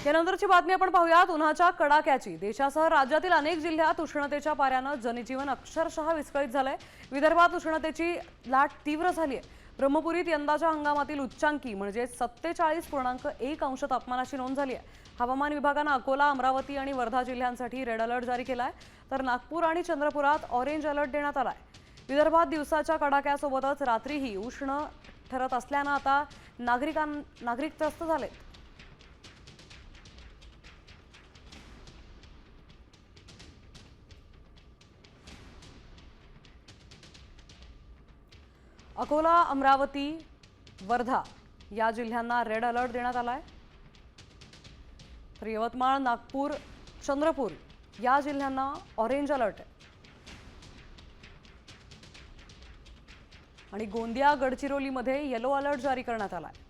यानंतरची बातमी आपण पाहूयात उन्हाच्या कडाक्याची। देशासह राज्यातील अनेक जिल्ह्यात उष्णतेच्या पाऱ्याने जनजीवन अक्षरशः विस्कळीत झालंय। विदर्भात उष्णतेची लाट तीव्र झाली आहे। ब्रह्मपुरीत यंदाच्या हंगामातील उच्चांकी म्हणजे 47.1 अंश तापमानाची नोंद झाली आहे। हवामान विभागाने अकोला, अमरावती आणि वर्धा जिल्ह्यांसाठी रेड अलर्ट जारी केलाय, तर नागपूर आणि चंद्रपुरात ऑरेंज अलर्ट देण्यात आलाय। विदर्भात दिवसाच्या कडाक्यासोबतच रात्रीही उष्ण ठरत असल्याने आता नागरिक त्रस्त झालेत। अकोला, अमरावती, वर्धा या जिल्ह्यांना रेड अलर्ट देण्यात आलाय, तर यवतमाळ, नागपूर, चंद्रपूर या जिल्ह्यांना ऑरेंज अलर्ट आहे आणि गोंदिया, गडचिरोलीमध्ये येलो अलर्ट जारी करण्यात आलाय।